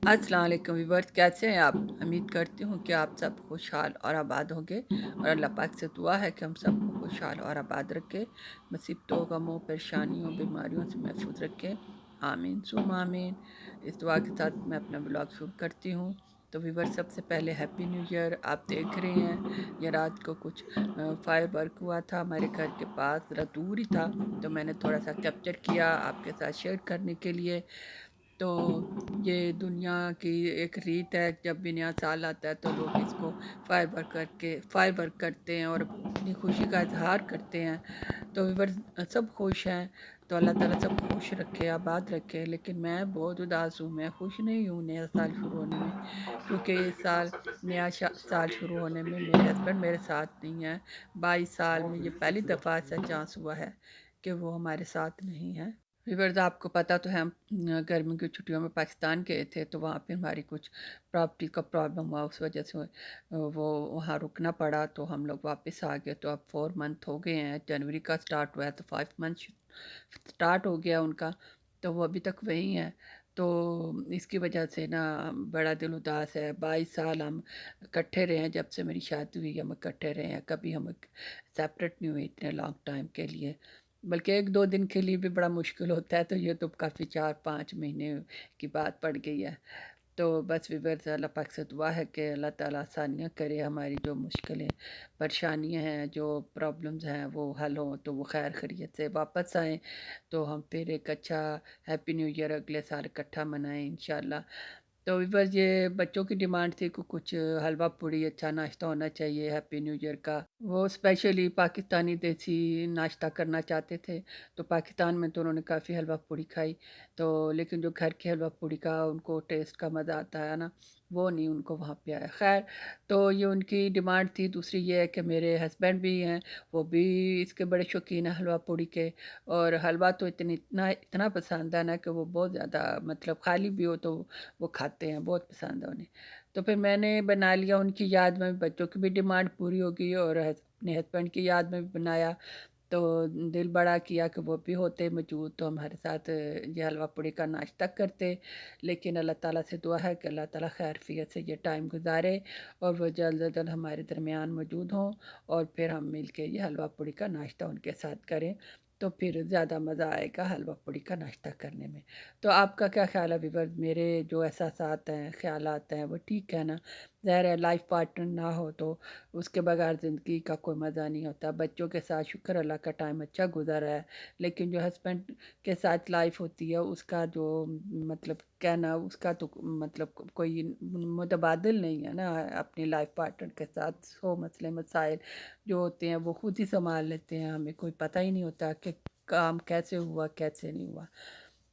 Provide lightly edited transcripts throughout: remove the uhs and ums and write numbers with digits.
अस्सलाम वालेकुम व्यूअर्स, कैसे हैं आप? उम्मीद करती हूँ कि आप सब खुशहाल और आबाद होंगे और अल्लाह पाक से दुआ है कि हम सबको खुशहाल और आबाद रखे, मुसीबतों, गमों, परेशानियों, बीमारियों से महफूज रखे। आमीन सुम्मा आमीन। इस दुआ के साथ मैं अपना ब्लॉग शुरू करती हूँ। तो व्यूअर्स, सबसे पहले हैप्पी न्यू ईयर। आप देख रहे हैं ये रात को कुछ फायर वर्क हुआ था हमारे घर के पास, ज़रा दूर ही था, तो मैंने थोड़ा सा कैप्चर किया आपके साथ शेयर करने के लिए। तो ये दुनिया की एक रीत है, जब भी नया साल आता है तो लोग इसको फायर वर्क करते हैं और अपनी खुशी का इजहार करते हैं। तो व्यूअर्स, सब खुश हैं, तो अल्लाह ताला सब खुश रखे, आबाद रखे। लेकिन मैं बहुत उदास हूँ, मैं खुश नहीं हूँ नया साल शुरू होने में, क्योंकि इस साल साल शुरू होने में मेरे हस्बैंड मेरे साथ नहीं हैं। 22 साल में ये पहली दफ़ा ऐसा चांस हुआ है कि वो हमारे साथ नहीं हैं। व्यूअर्स, आपको पता तो है, हम गर्मी की छुट्टियों में पाकिस्तान गए थे, तो वहाँ पे हमारी कुछ प्रॉपर्टी का प्रॉब्लम हुआ, उस वजह से वो वहाँ रुकना पड़ा, तो हम लोग वापस आ गए। तो अब 4 मंथ हो गए हैं, जनवरी का स्टार्ट हुआ है तो 5 मंथ स्टार्ट हो गया उनका, तो वो अभी तक वहीं हैं। तो इसकी वजह से ना बड़ा दिल उदास है। 22 साल हम इकट्ठे रहे हैं, जब से मेरी शादी हुई हम इकट्ठे रहे हैं, कभी हम सेपरेट नहीं हुए इतने लॉन्ग टाइम के लिए, बल्कि 1-2 दिन के लिए भी बड़ा मुश्किल होता है। तो ये तो काफ़ी 4-5 महीने की बात पड़ गई है। तो बस व्यूअर्स, अल्लाह पाक से दुआ है कि अल्लाह ताला आसानियाँ करे, हमारी जो मुश्किलें परेशानियाँ हैं, जो प्रॉब्लम्स हैं, वो हल हों, तो वो खैर खैरियत से वापस आएँ, तो हम फिर एक अच्छा हैप्पी न्यू ईयर अगले साल इकट्ठा मनाएँ इंशाल्लाह। तो बस ये बच्चों की डिमांड थी कि कुछ हलवा पूड़ी अच्छा नाश्ता होना चाहिए हैप्पी न्यू ईयर का। वो स्पेशली पाकिस्तानी देसी नाश्ता करना चाहते थे। तो पाकिस्तान में तो उन्होंने काफ़ी हलवा पूड़ी खाई, तो लेकिन जो घर की हलवा पूड़ी का उनको टेस्ट का मज़ा आता है ना, वो नहीं उनको वहाँ पे आया। खैर, तो ये उनकी डिमांड थी। दूसरी ये है कि मेरे हस्बैंड भी हैं, वो भी इसके बड़े शौकीन हैं हलवा पूड़ी के, और हलवा तो इतना इतना पसंद है ना कि वो बहुत ज़्यादा, मतलब खाली भी हो तो वो खाते हैं, बहुत पसंद है उन्हें। तो फिर मैंने बना लिया उनकी याद में, बच्चों की भी डिमांड पूरी हो गई और अपने हस्बैंड की याद में भी बनाया। तो दिल बड़ा किया कि वो भी होते मौजूद, तो हमारे साथ ये हलवा पूड़ी का नाश्ता करते। लेकिन अल्लाह ताला से दुआ है कि अल्लाह ताला खैरियत से ये टाइम गुजारे और वो जल्द अज जल्द हमारे दरमियान मौजूद हों, और फिर हम मिल के ये हलवा पूड़ी का नाश्ता उनके साथ करें, तो फिर ज़्यादा मज़ा आएगा हलवा पूड़ी का नाश्ता करने में। तो आपका क्या ख़्याल है व्यूअर्स? मेरे जो एहसासात हैं, ख़्यालात हैं, वो ठीक है ना? ज़ाहिर है लाइफ़ पार्टनर ना हो तो उसके बगैर ज़िंदगी का कोई मज़ा नहीं होता। बच्चों के साथ शुक्र अल्लाह का टाइम अच्छा गुज़रा है, लेकिन जो हस्बैंड के साथ लाइफ़ होती है उसका जो, मतलब कहना उसका तो मतलब कोई मुतबादिल नहीं है ना अपनी लाइफ़ पार्टनर के साथ। सौ मसले मसाइल जो होते हैं वो खुद ही सँभाल लेते हैं, हमें कोई पता ही नहीं होता कि काम कैसे हुआ, कैसे नहीं हुआ।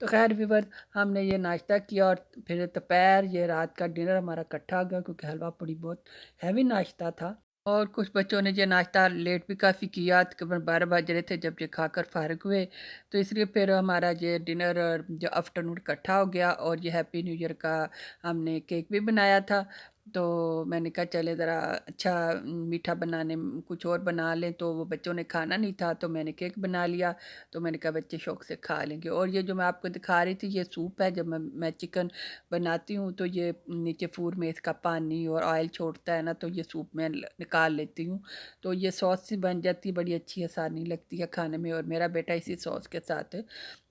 तो ख़ैर व्यूअर्स, हमने ये नाश्ता किया और फिर दोपहर, ये रात का डिनर हमारा इकट्ठा हो गया, क्योंकि हलवा पूड़ी बहुत हैवी नाश्ता था। और कुछ बच्चों ने ये नाश्ता लेट भी काफ़ी किया, तकरीबन 12 बज रहे थे जब ये खाकर फ़ारिग हुए। तो इसलिए फिर हमारा ये डिनर और जो आफ्टरनून इकट्ठा हो गया, और ये हैप्पी न्यू ईयर का हमने केक भी बनाया था। तो मैंने कहा चले ज़रा अच्छा मीठा बनाने कुछ और बना लें, तो वो बच्चों ने खाना नहीं था, तो मैंने केक बना लिया। तो मैंने कहा बच्चे शौक़ से खा लेंगे। और ये जो मैं आपको दिखा रही थी ये सूप है, जब मैं चिकन बनाती हूँ तो ये नीचे फूड में इसका पानी और ऑयल छोड़ता है ना, तो ये सूप मैं निकाल लेती हूँ, तो ये सॉस सी बन जाती है, बड़ी अच्छी आसानी लगती है खाने में। और मेरा बेटा इसी सॉस के साथ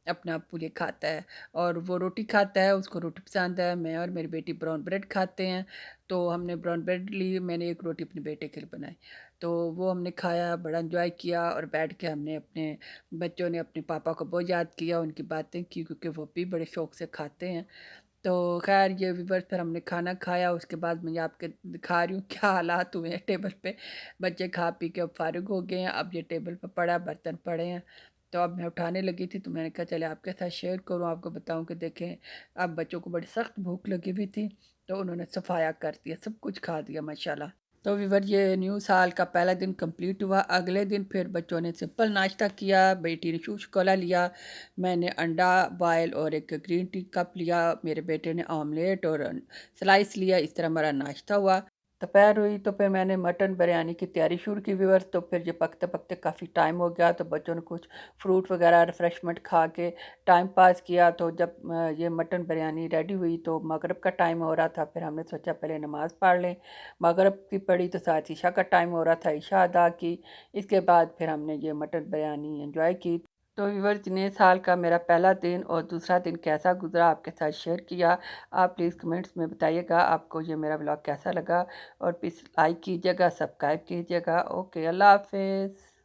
अपना पूरे खाता है, और वो रोटी खाता है, उसको रोटी पसंद है। मैं और मेरी बेटी ब्राउन ब्रेड खाते हैं, तो हमने ब्राउन ब्रेड ली, मैंने एक रोटी अपने बेटे के लिए बनाई, तो वो हमने खाया, बड़ा एंजॉय किया, और बैठ के हमने अपने बच्चों ने अपने पापा को बहुत याद किया, उनकी बातें की, क्योंकि वो भी बड़े शौक़ से खाते हैं। तो ख़ैर ये व्यूअर्स, फिर हमने खाना खाया, उसके बाद मैं आपके दिखा रही हूँ क्या हालात हुए हैं टेबल पे। बच्चे खा पी के अब फ़ारिग हो गए हैं, अब ये टेबल पे पड़ा है, बर्तन पड़े हैं। तो अब मैं उठाने लगी थी, तो मैंने कहा चले आपके साथ शेयर करूँ, आपको बताऊँ कि देखें, अब बच्चों को बड़ी सख्त भूख लगी हुई थी, तो उन्होंने सफाया कर दिया, सब कुछ खा दिया माशाल्लाह। तो व्यूअर, ये न्यू साल का पहला दिन कंप्लीट हुआ। अगले दिन फिर बच्चों ने सिंपल नाश्ता किया, बेटी ने शूश कोला लिया, मैंने अंडा बॉयल और एक ग्रीन टी कप लिया, मेरे बेटे ने ऑमलेट और स्लाइस लिया। इस तरह हमारा नाश्ता हुआ। दोपहर हुई तो फिर मैंने मटन बिरयानी की तैयारी शुरू की व्यूअर्स। तो फिर ये पकते पकते काफ़ी टाइम हो गया, तो बच्चों ने कुछ फ्रूट वगैरह रिफ़्रेशमेंट खा के टाइम पास किया। तो जब ये मटन बिरयानी रेडी हुई तो मगरिब का टाइम हो रहा था। फिर हमने सोचा पहले नमाज़ पढ़ लें। मगरिब की पढ़ी तो साथ ईशा का टाइम हो रहा था, ईशा अदा की। इसके बाद फिर हमने ये मटन बिरयानी एंजॉय की। तो व्यूअर्स, नए साल का मेरा पहला दिन और दूसरा दिन कैसा गुजरा आपके साथ शेयर किया। आप प्लीज़ कमेंट्स में बताइएगा आपको ये मेरा ब्लॉग कैसा लगा, और प्लीज़ लाइक कीजिएगा, सब्सक्राइब कीजिएगा। ओके, अल्लाह हाफिज़।